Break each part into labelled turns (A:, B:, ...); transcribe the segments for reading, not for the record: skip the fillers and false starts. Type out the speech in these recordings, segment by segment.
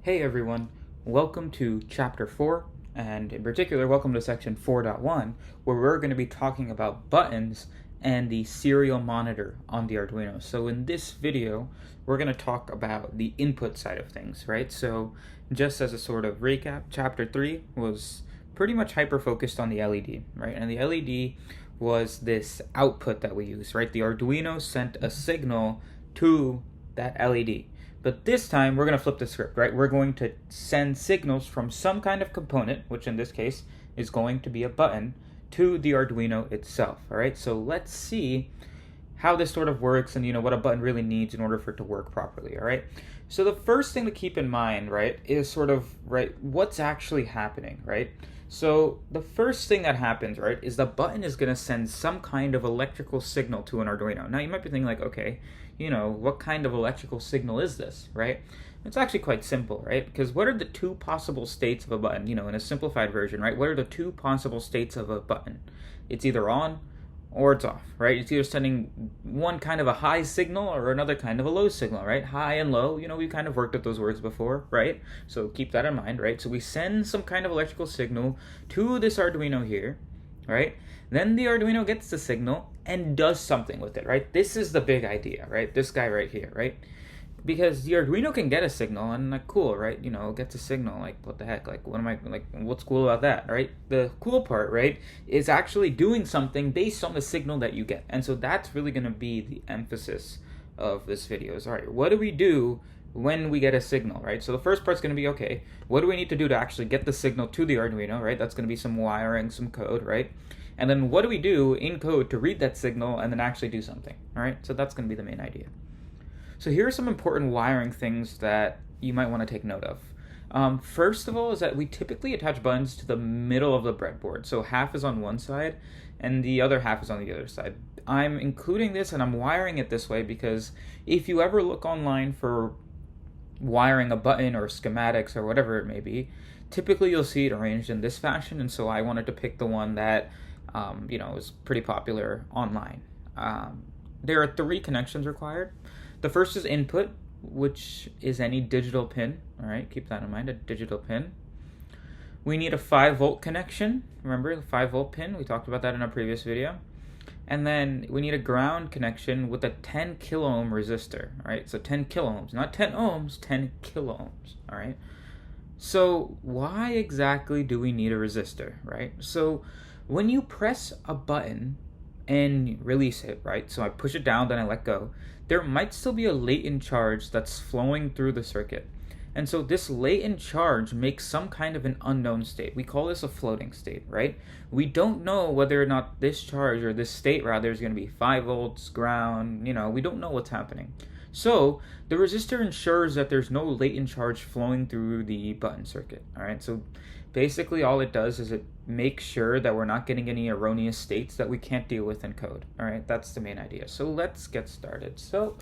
A: Hey everyone, welcome to Chapter 4, and in particular, welcome to Section 4.1, where we're going to be talking about buttons and the serial monitor on the Arduino. So in this video, we're going to talk about the input side of things, right? So just as a sort of recap, Chapter 3 was pretty much hyper-focused on the LED, right? And the LED was this output that we use, right? The Arduino sent a signal to that LED. But this time, we're going to flip the script, right? We're going to send signals from some kind of component, which in this case is going to be a button, to the Arduino itself, all right? So let's see how this sort of works and, what a button really needs in order for it to work properly, all right? So the first thing to keep in mind, right, is sort of, right, what's actually happening, right? So the first thing that happens, right, is the button is going to send some kind of electrical signal to an Arduino. Now you might be thinking like, okay, what kind of electrical signal is this, right? It's actually quite simple, right? Because what are the two possible states of a button? In a simplified version, right? What are the two possible states of a button? It's either on or it's off, right? It's either sending one kind of a high signal or another kind of a low signal, right? High and low, we've kind of worked with those words before, right? So keep that in mind, right? So we send some kind of electrical signal to this Arduino here, right? Then the Arduino gets the signal and does something with it, right? This is the big idea, right? This guy right here, right? Because the Arduino can get a signal and like cool, right? It gets a signal, like what the heck? Like what's cool about that, right? The cool part, right, is actually doing something based on the signal that you get. And so that's really going to be the emphasis of this video is, all right, what do we do when we get a signal, right? So the first part's going to be, okay, what do we need to do to actually get the signal to the Arduino, right? That's going to be some wiring, some code, right? And then what do we do in code to read that signal and then actually do something, all right? So that's going to be the main idea. So here are some important wiring things that you might want to take note of. First of all is that we typically attach buttons to the middle of the breadboard. So half is on one side and the other half is on the other side. I'm including this and I'm wiring it this way because if you ever look online for wiring a button or schematics or whatever it may be, typically you'll see it arranged in this fashion, and so I wanted to pick the one that is pretty popular online. There are 3 connections required. The first is input, which is any digital pin. All right, keep that in mind, a digital pin. We need a 5-volt connection. Remember the 5-volt pin? We talked about that in a previous video. And then we need a ground connection with a 10 kilo ohm resistor. All right, so 10 kilo ohms, not 10 ohms, 10 kilo ohms. All right. So why exactly do we need a resistor, right? So when you press a button and release it, right? So I push it down, then I let go. There might still be a latent charge that's flowing through the circuit. And so this latent charge makes some kind of an unknown state. We call this a floating state, right? We don't know whether or not this charge or this state rather is going to be 5 volts, ground, we don't know what's happening. So the resistor ensures that there's no latent charge flowing through the button circuit, all right? So basically all it does is it makes sure that we're not getting any erroneous states that we can't deal with in code, all right? That's the main idea. So let's get started. So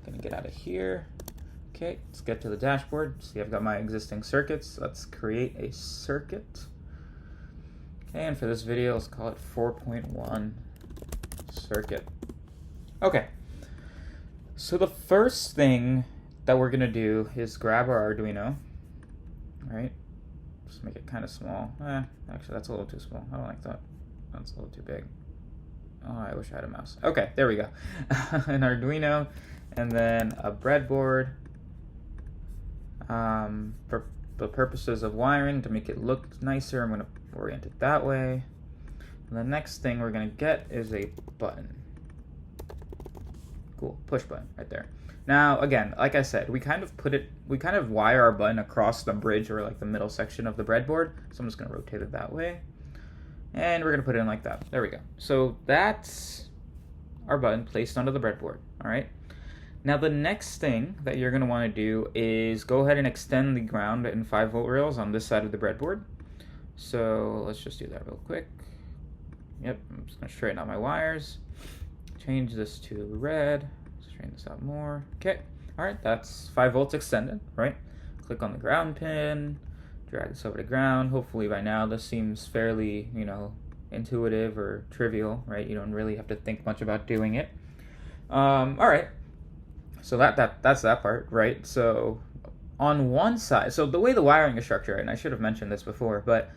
A: I'm gonna get out of here. Okay, let's get to the dashboard. See, I've got my existing circuits. Let's create a circuit. Okay, and for this video, let's call it 4.1 circuit. Okay, so the first thing that we're gonna do is grab our Arduino, all right? Just make it kind of small. Actually, that's a little too small. I don't like that. That's a little too big. Oh, I wish I had a mouse. Okay, there we go. An Arduino, and then a breadboard. For the purposes of wiring, to make it look nicer, I'm going to orient it that way. And the next thing we're going to get is a button. Cool, push button right there. Now, again, like I said, we kind of wire our button across the bridge or like the middle section of the breadboard. So I'm just going to rotate it that way. And we're going to put it in like that. There we go. So that's our button placed onto the breadboard, all right? Now the next thing that you're going to want to do is go ahead and extend the ground and 5-volt rails on this side of the breadboard. So let's just do that real quick. Yep, I'm just going to straighten out my wires. Change this to red. Straighten this out more. Okay, all right, that's 5 volts extended, right? Click on the ground pin, drag this over to ground. Hopefully by now this seems fairly, intuitive or trivial, right? You don't really have to think much about doing it. All right. So that's that part, right? So on one side, so the way the wiring is structured, and I should have mentioned this before, but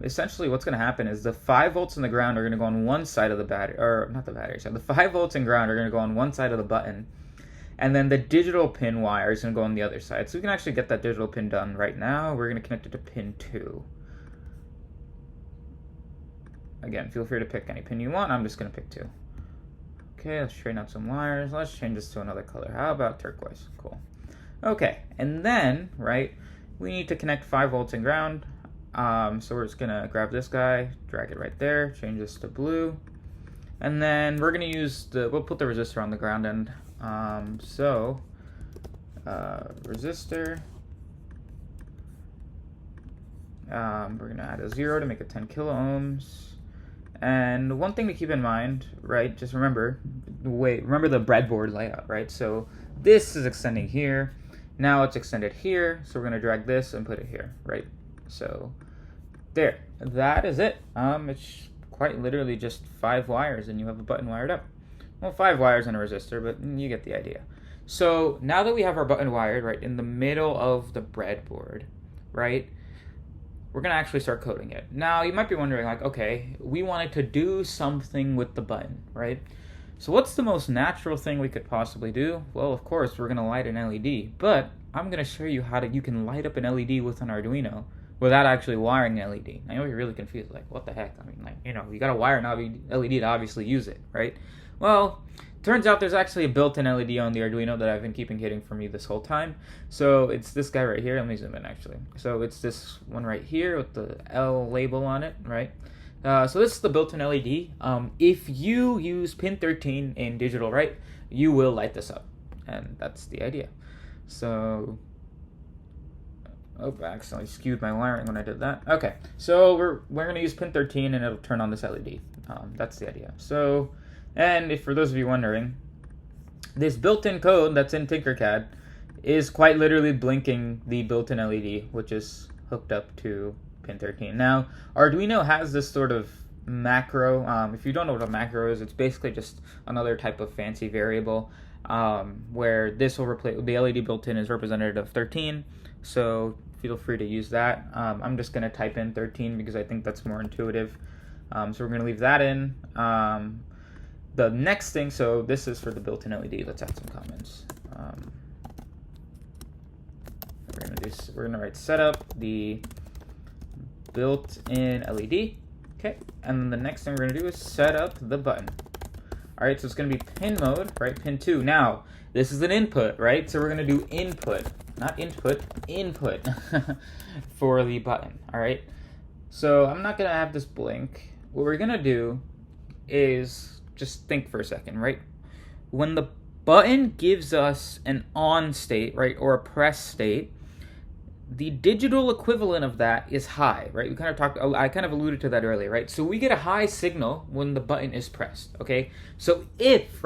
A: essentially what's going to happen is the 5 volts in the ground are going to go on one side of the battery, or not the battery, so the 5 volts in ground are going to go on one side of the button, and then the digital pin wire is going to go on the other side. So we can actually get that digital pin done right now. We're going to connect it to pin 2. Again, feel free to pick any pin you want. I'm just going to pick 2. Okay, let's straighten out some wires. Let's change this to another color. How about turquoise? Cool. Okay, and then, right, we need to connect 5 volts in ground. So we're just going to grab this guy, drag it right there, change this to blue. And then we're going to use we'll put the resistor on the ground end. Resistor. We're going to add a 0 to make it 10 kilo ohms. And one thing to keep in mind, right, just remember the breadboard layout, right? So this is extending here. Now it's extended here. So we're going to drag this and put it here, right? So there, that is it. It's quite literally just 5 wires and you have a button wired up. Well, 5 wires and a resistor, but you get the idea. So now that we have our button wired, right, in the middle of the breadboard, right, we're going to actually start coding it. Now, you might be wondering, like, okay, we wanted to do something with the button, right? So what's the most natural thing we could possibly do? Well, of course, we're going to light an LED, but I'm going to show you how you can light up an LED with an Arduino without actually wiring an LED. I know you're really confused, like, what the heck? I mean, like, you got to wire an LED to obviously use it, right? Well, turns out there's actually a built-in LED on the Arduino that I've been keeping hidden for me this whole time. So it's this guy right here. Let me zoom in, actually. So it's this one right here with the L label on it, right? So this is the built-in LED. If you use pin 13 in digital, right, you will light this up. And that's the idea. So, oh, I accidentally skewed my wiring when I did that. Okay, so we're going to use pin 13 and it'll turn on this LED. That's the idea. So, and if for those of you wondering, this built-in code that's in Tinkercad is quite literally blinking the built-in LED, which is hooked up to pin 13. Now, Arduino has this sort of macro. If you don't know what a macro is, it's basically just another type of fancy variable where this will replace the LED built-in is representative of 13. So feel free to use that. I'm just going to type in 13 because I think that's more intuitive. So we're going to leave that in. The next thing, so this is for the built-in LED. Let's add some comments. We're gonna write setup the built-in LED. Okay, and then the next thing we're gonna do is set up the button. All right, so it's gonna be pin mode, right? Pin 2. Now this is an input, right? So we're gonna do input, not input, input for the button. All right. So I'm not gonna have this blink. What we're gonna do is just think for a second, right? When the button gives us an on state, right, or a press state, the digital equivalent of that is high, right? I kind of alluded to that earlier, right? So we get a high signal when the button is pressed, okay? So if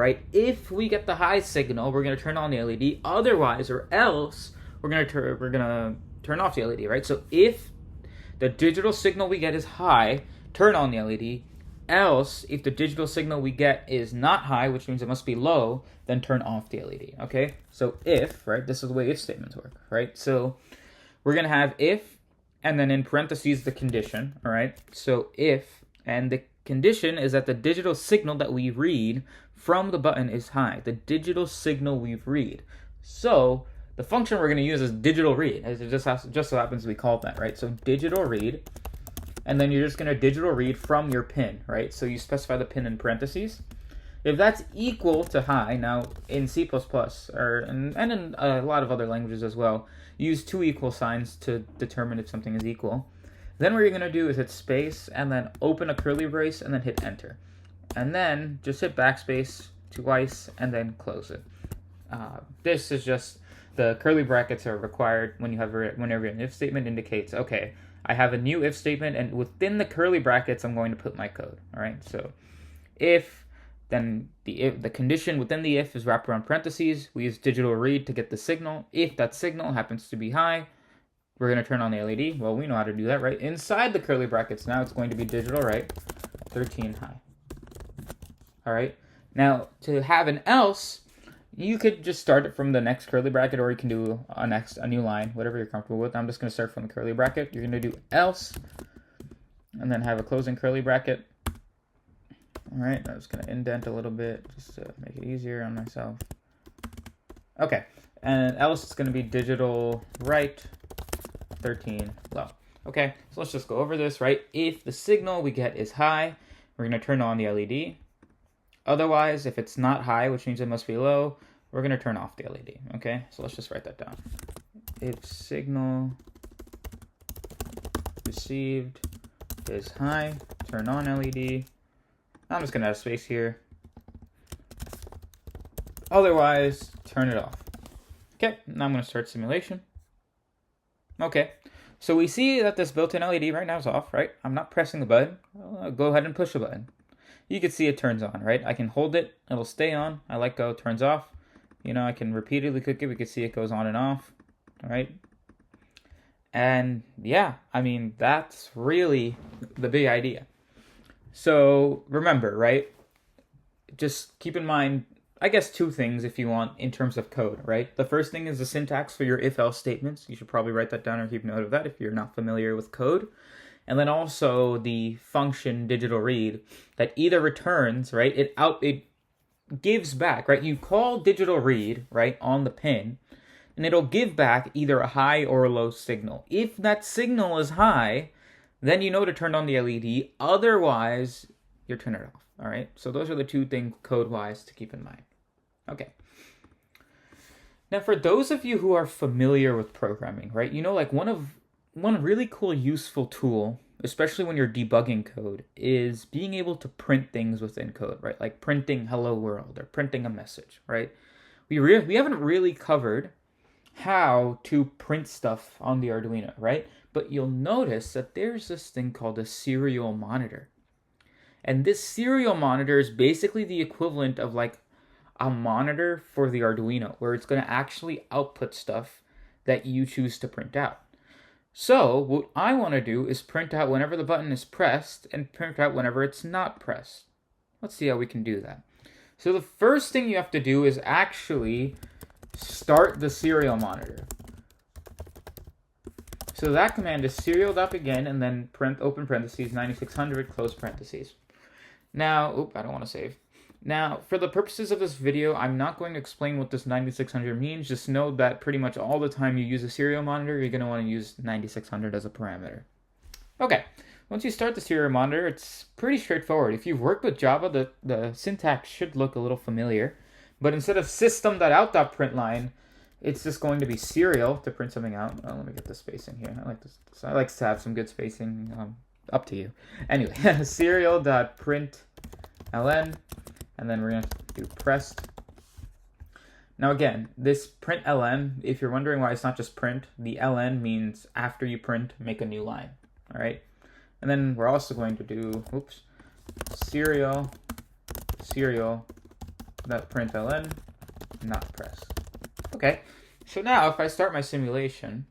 A: we get the high signal, we're gonna turn on the LED. Otherwise, or else, we're gonna turn off the LED, right? So if the digital signal we get is high, turn on the LED. Else, if the digital signal we get is not high, which means it must be low, then turn off the LED, okay? So if, right, this is the way if statements work, right? So we're going to have if, and then in parentheses, the condition, all right? So if, and the condition is that the digital signal that we read from the button is high. The digital signal we read. So the function we're going to use is digital read. As it just so happens we call it that, right? So digital read. And then you're just going to digital read from your pin, right? So you specify the pin in parentheses. If that's equal to high, now in C++, and in a lot of other languages as well, use 2 equal signs to determine if something is equal. Then what you're going to do is hit space, and then open a curly brace, and then hit enter. And then just hit backspace twice, and then close it. This is just, the curly brackets are required whenever an if statement indicates, okay, I have a new if statement, and within the curly brackets, I'm going to put my code. All right. So, if then the condition within the if is wrapped around parentheses. We use digital read to get the signal. If that signal happens to be high, we're going to turn on the LED. Well, we know how to do that, right? Inside the curly brackets, now it's going to be digital write 13 high. All right. Now to have an else, You could just start it from the next curly bracket, or you can do a new line, whatever you're comfortable with. I'm just going to start from the curly bracket. You're going to do else, and then have a closing curly bracket. All right, I'm just going to indent a little bit just to make it easier on myself. Okay, and else it's going to be digital right 13 low. Okay, so let's just go over this, right? If the signal we get is high, we're going to turn on the LED. Otherwise, if it's not high, which means it must be low, we're going to turn off the LED, okay? So let's just write that down. If signal received is high, turn on LED. I'm just going to add a space here. Otherwise, turn it off. Okay, now I'm going to start simulation. Okay, so we see that this built-in LED right now is off, right? I'm not pressing the button. I'll go ahead and push the button. You can see it turns on, right? I can hold it, it'll stay on. I let go, it turns off. You know, I can repeatedly click it. We can see it goes on and off, all right? And yeah, I mean, that's really the big idea. So remember, right? Just keep in mind, I guess, two things if you want in terms of code, right? The first thing is the syntax for your if-else statements. You should probably write that down or keep note of that if you're not familiar with code. And then also the function digital read that either returns, right? It gives back, right? You call digital read, right, on the pin, and it'll give back either a high or a low signal. If that signal is high, then you know to turn on the LED. Otherwise, you turn it off, all right? So those are the two things code-wise to keep in mind. Okay. Now, for those of you who are familiar with programming, right, you know, like one really cool, useful tool, especially when you're debugging code, is being able to print things within code, right? Like printing hello world or printing a message, right? We haven't really covered how to print stuff on the Arduino, right? But you'll notice that there's this thing called a serial monitor. And this serial monitor is basically the equivalent of like a monitor for the Arduino, where it's going to actually output stuff that you choose to print out. So what I want to do is print out whenever the button is pressed and print out whenever it's not pressed. Let's see how we can do that. So the first thing you have to do is actually start the serial monitor. So that command is serial.begin and then open parentheses 9600 close parentheses. Now, I don't want to save. Now, for the purposes of this video, I'm not going to explain what this 9600 means. Just know that pretty much all the time you use a serial monitor, you're going to want to use 9600 as a parameter. Okay, once you start the serial monitor, it's pretty straightforward. If you've worked with Java, the syntax should look a little familiar. But instead of system.out.println, it's just going to be serial to print something out. Oh, let me get the spacing here. I like to have some good spacing. Up to you. Anyway, serial.println. And then we're going to do pressed. Now again, this println, if you're wondering why it's not just print, the ln means after you print, make a new line. All right. And then we're also going to do, serial, that println, not pressed. Okay. So now if I start my simulation,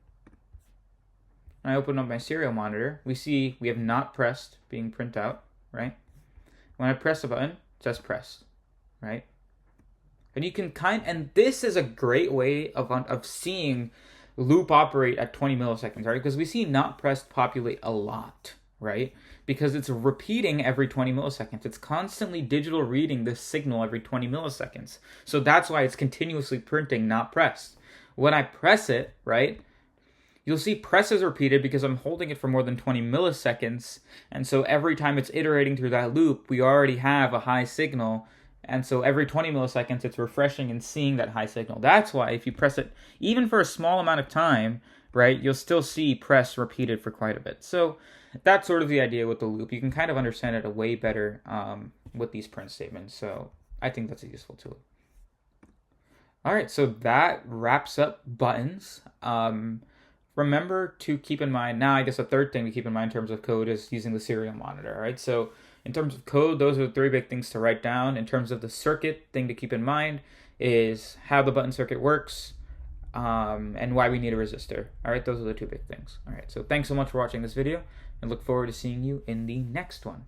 A: and I open up my serial monitor, we see we have not pressed being print out, right? When I press the button, it says press, right? And you can and this is a great way of seeing loop operate at 20 milliseconds, right? Because we see not pressed populate a lot, right? Because it's repeating every 20 milliseconds. It's constantly digital reading this signal every 20 milliseconds. So that's why it's continuously printing not pressed. When I press it, right, you'll see press is repeated because I'm holding it for more than 20 milliseconds. And so every time it's iterating through that loop, we already have a high signal. And so every 20 milliseconds, it's refreshing and seeing that high signal. That's why if you press it, even for a small amount of time, right, you'll still see press repeated for quite a bit. So that's sort of the idea with the loop. You can kind of understand it a way better with these print statements. So I think that's a useful tool. All right, so that wraps up buttons. Remember to keep in mind, now I guess a third thing to keep in mind in terms of code is using the serial monitor, all right? So in terms of code, those are the three big things to write down. In terms of the circuit, thing to keep in mind is how the button circuit works and why we need a resistor. All right, those are the two big things. All right, so thanks so much for watching this video and look forward to seeing you in the next one.